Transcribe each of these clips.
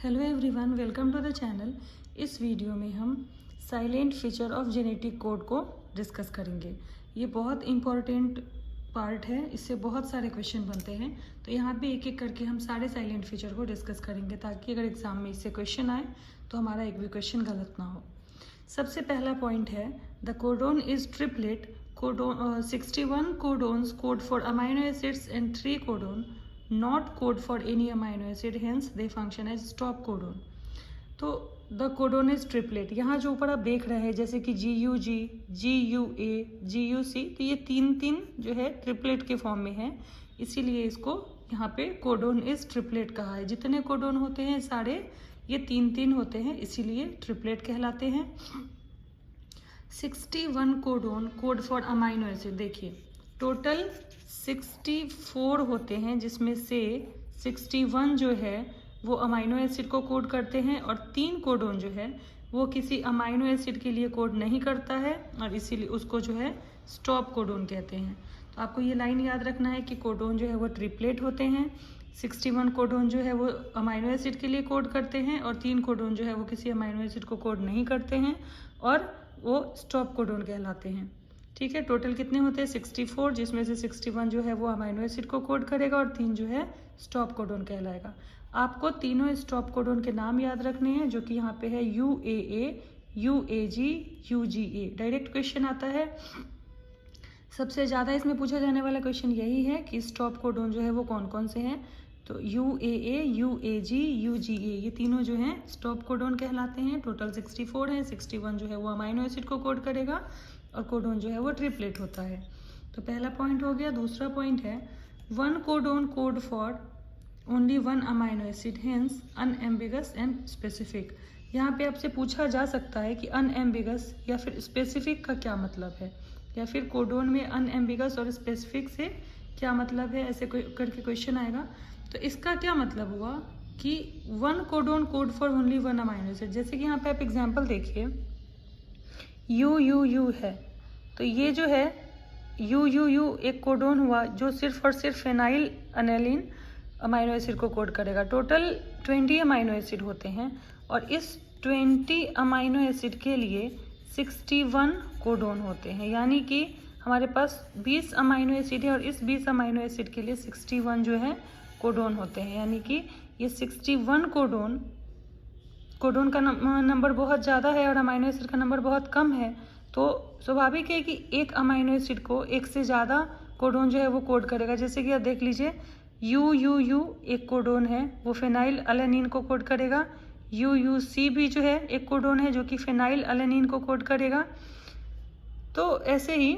Hello everyone, welcome to the channel. इस video में हम silent feature of genetic code को डिस्कस करेंगे। ये बहुत इम्पॉर्टेंट पार्ट है, इससे बहुत सारे क्वेश्चन बनते हैं। तो यहाँ पे एक एक करके हम सारे साइलेंट फीचर को डिस्कस करेंगे ताकि अगर एग्जाम में इससे क्वेश्चन आए तो हमारा एक भी क्वेश्चन गलत ना हो। सबसे पहला पॉइंट है the codon is triplet. Codon 61 codons code for amino acids and 3 codon not code for any amino acid, hence they function as stop codon। तो द कोडोन इज ट्रिपलेट, यहाँ जो ऊपर आप देख रहे हैं जैसे कि GUG, GUA, GUC, तो ये तीन जो है ट्रिपलेट के फॉर्म में है, इसीलिए इसको यहाँ पे कोडोन इज ट्रिपलेट कहा है। जितने कोडोन होते हैं सारे ये तीन होते हैं, इसीलिए ट्रिपलेट कहलाते हैं। 61 codon code for amino acid, देखिए टोटल 64 होते हैं जिसमें से 61 जो है वो अमाइनो एसिड को कोड करते हैं और 3 कोडोन जो है वो किसी अमाइनो एसिड के लिए कोड नहीं करता है और इसीलिए उसको जो है स्टॉप कोडोन कहते हैं। तो आपको ये लाइन याद रखना है कि कोडोन जो है वो ट्रिपलेट होते हैं। 61 कोडोन जो है वो अमाइनो एसिड के लिए कोड करते हैं और 3 कोडोन जो है वो किसी अमाइनो एसिड को कोड नहीं करते हैं और वो स्टॉप कोडोन कहलाते हैं। ठीक है, टोटल कितने होते हैं 64, जिसमें से 61 जो है वो अमाइनो एसिड को कोड करेगा और 3 जो है स्टॉप कोडोन कहलाएगा। आपको तीनों स्टॉप कोडोन के नाम याद रखने हैं जो कि यहाँ पे है UAA, UAG, UGA। Direct question आता है। सबसे ज़्यादा इसमें पूछा जाने वाला क्वेश्चन यही है कि स्टॉप कोडोन जो है वो कौन कौन से हैं। तो UAA, UAG, UGA ये तीनों जो हैं स्टॉप कोडोन कहलाते हैं। टोटल 64 है। 61 जो है वो अमाइनो एसिड को कोड करेगा और कोडोन जो है वो ट्रिपलेट होता है। तो पहला पॉइंट हो गया। दूसरा पॉइंट है 1 codon code for only 1 amino acid, hence unambiguous and specific. यहाँ पे आपसे पूछा जा सकता है कि अनएम्बिगस या फिर स्पेसिफिक का क्या मतलब है, या फिर कोडोन में अनएम्बिगस और स्पेसिफिक से क्या मतलब है, ऐसे करके क्वेश्चन आएगा। तो इसका क्या मतलब हुआ कि 1 codon code for only 1 amino acid. जैसे कि यहाँ पे आप एग्जाम्पल देखिए, UUU है, तो ये जो है UUU एक कोडोन हुआ जो सिर्फ और सिर्फ फेनाइल अनेलिन अमाइनो एसिड को कोड करेगा। टोटल 20 अमाइनो एसिड होते हैं और इस 20 अमाइनो एसिड के लिए 61 कोडोन होते हैं, यानी कि हमारे पास 20 अमाइनो एसिड है और इस 20 अमाइनो एसिड के लिए 61 जो है कोडोन होते हैं, यानी कि ये 61 कोडोन का नंबर बहुत ज़्यादा है और अमाइनो एसिड का नंबर बहुत कम है। तो स्वाभाविक है कि एक अमाइनो एसिड को एक से ज़्यादा कोडोन जो है वो कोड करेगा। जैसे कि आप देख लीजिए UUU एक कोडोन है, वो फेनाइल अलेनिन को कोड करेगा। UUC भी जो है एक कोडोन है जो कि फेनाइल अलेनिन को कोड करेगा। तो ऐसे ही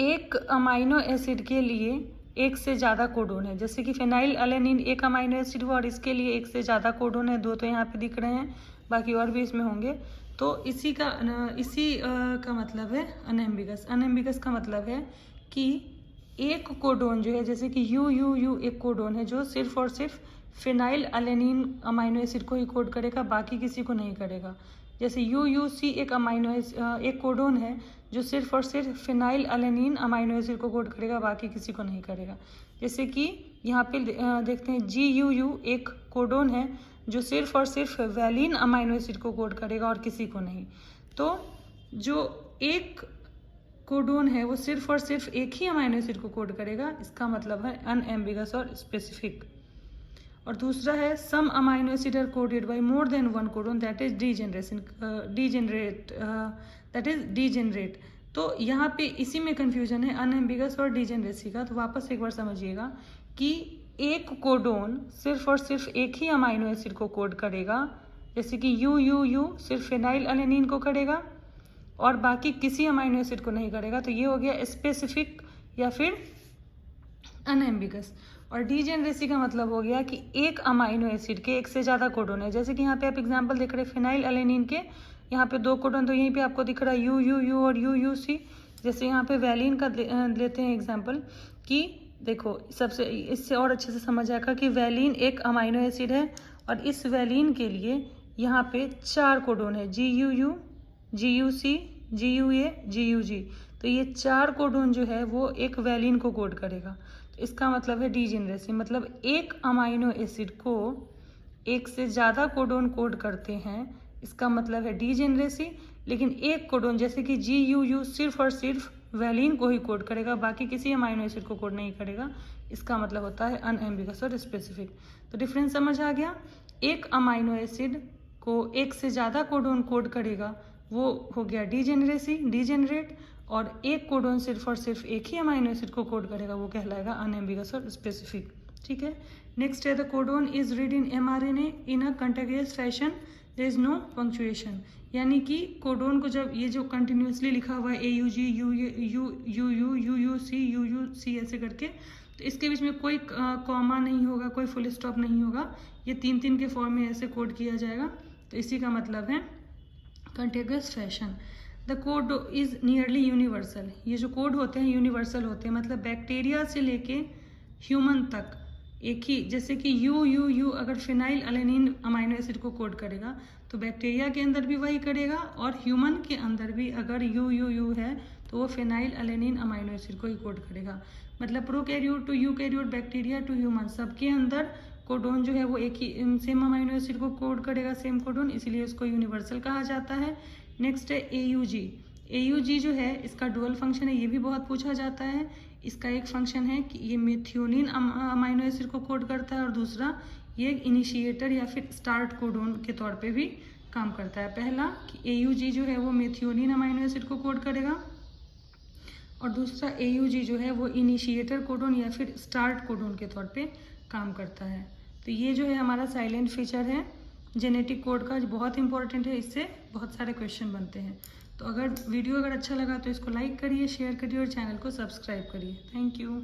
एक अमाइनो एसिड के लिए एक से ज़्यादा कोडोन है, जैसे कि फेनाइल अलेनिन एक अमाइनो एसिड हुआ और इसके लिए एक से ज़्यादा कोडोन है। 2 तो यहाँ पे दिख रहे हैं, बाकी और भी इसमें होंगे। तो इसी का मतलब है अनएम्बिगस। अनएम्बिगस का मतलब है कि एक कोडोन जो है, जैसे कि UUU एक कोडोन है जो सिर्फ और सिर्फ फेनाइल अलेनिन अमाइनो एसिड को ही कोड करेगा, बाकी किसी को नहीं करेगा। जैसे UUC एक कोडोन है जो सिर्फ और सिर्फ फेनाइल अलेनिन अमाइनो एसिड को कोड करेगा, बाकी किसी को नहीं करेगा। जैसे कि यहाँ पे देखते हैं GUU एक कोडोन है जो सिर्फ और सिर्फ वैलिन अमाइनो एसिड को कोड करेगा और किसी को नहीं। तो जो एक कोडोन है वो सिर्फ और सिर्फ एक ही अमाइनो एसिड को कोड करेगा, इसका मतलब है अनएम्बिगस और स्पेसिफिक। और दूसरा है some amino acid are coded by more than 1 codon, that is degenerate. तो यहाँ पे इसी में कंफ्यूजन है अनएम्बिगस और डीजेनरेसी का। तो वापस एक बार समझिएगा कि एक कोडोन सिर्फ और सिर्फ एक ही अमाइनो एसिड को कोड करेगा, जैसे कि UUU सिर्फ फेनाइल अलेनिन को करेगा और बाकी किसी अमाइनो एसिड को नहीं करेगा। तो ये हो गया स्पेसिफिक या फिर अनएम्बिगस। और डीजेनरेसी का मतलब हो गया कि एक अमाइनो एसिड के एक से ज़्यादा कोडोन है। जैसे कि यहाँ पे आप एग्जांपल देख रहे हैं फेनाइल अलेनिन के, यहाँ पे 2 कोडोन, तो यहीं पे आपको दिख रहा है UUU और UUC। जैसे यहाँ पे वैलिन का लेते हैं एग्जाम्पल कि देखो, सबसे इससे और अच्छे से समझ आएगा कि वैलिन एक अमाइनो एसिड है और इस वैलिन के लिए यहाँ पे 4 कोडोन है, GUU, GUC, GUA, GUG। तो ये 4 कोडोन जो है वो एक वैलिन को कोड करेगा। तो इसका मतलब है डीजेनरेसी, मतलब एक अमाइनो एसिड को एक से ज़्यादा कोडोन कोड करते हैं, इसका मतलब है डीजेनरेसी। लेकिन एक कोडोन जैसे कि GUU सिर्फ और सिर्फ वैलिन को ही कोड करेगा, बाकी किसी अमाइनो एसिड को कोड नहीं करेगा, इसका मतलब होता है अनएम्बिगस और स्पेसिफिक। तो डिफरेंस समझ आ गया। एक अमाइनो एसिड को एक से ज़्यादा कोडोन कोड करेगा, वो हो गया डीजेनरेसी, डीजेनरेट। और एक कोडोन सिर्फ और सिर्फ एक ही अमाइनो एसिड को कोड करेगा, वो कहलाएगा अनएम्बिगस और स्पेसिफिक। ठीक है। नेक्स्ट है the codon is read in mRNA in a continuous fashion, there is no punctuation. यानी कि कोडोन को जब ये जो कंटिन्यूसली लिखा हुआ है AUG UU UUC UUC ऐसे करके, तो इसके बीच में कोई कॉमा नहीं होगा, कोई फुल स्टॉप नहीं होगा, ये 3-3 के फॉर्म में ऐसे कोड किया जाएगा। तो इसी का मतलब है continuous fashion. The code is nearly universal. ये जो कोड होते हैं यूनिवर्सल होते हैं, मतलब बैक्टीरिया से लेके ह्यूमन तक एक ही, जैसे कि UUU अगर फिनाइल अलेनिन अमाइनो एसिड को कोड करेगा तो बैक्टीरिया के अंदर भी वही करेगा, और ह्यूमन के अंदर भी अगर UUU है तो वो फिनाइल अलेनिन अमाइनो एसिड को ही कोड करेगा। मतलब prokaryote to eukaryote, bacteria to human, सबके अंदर कोडोन जो है वो एक ही सेम अमाइनो एसिड को कोड करेगा, सेम कोडोन, इसीलिए उसको यूनिवर्सल कहा जाता है। नेक्स्ट है AUG। AUG जो है इसका डुअल फंक्शन है, ये भी बहुत पूछा जाता है। इसका एक फंक्शन है कि ये मेथियोनिन अमाइनो एसिड को कोड करता है, और दूसरा ये इनिशिएटर या फिर स्टार्ट कोडोन के तौर पे भी काम करता है। पहला कि AUG जो है वो मेथियोनिन अमाइनो एसिड को कोड करेगा, और दूसरा AUG जो है वो इनिशिएटर कोडोन या फिर स्टार्ट कोडोन के तौर पे काम करता है। तो ये जो है हमारा साइलेंट फीचर है जेनेटिक कोड का, जो बहुत इंपॉर्टेंट है, इससे बहुत सारे क्वेश्चन बनते हैं। तो वीडियो अगर अच्छा लगा तो इसको लाइक करिए, शेयर करिए और चैनल को सब्सक्राइब करिए। Thank you.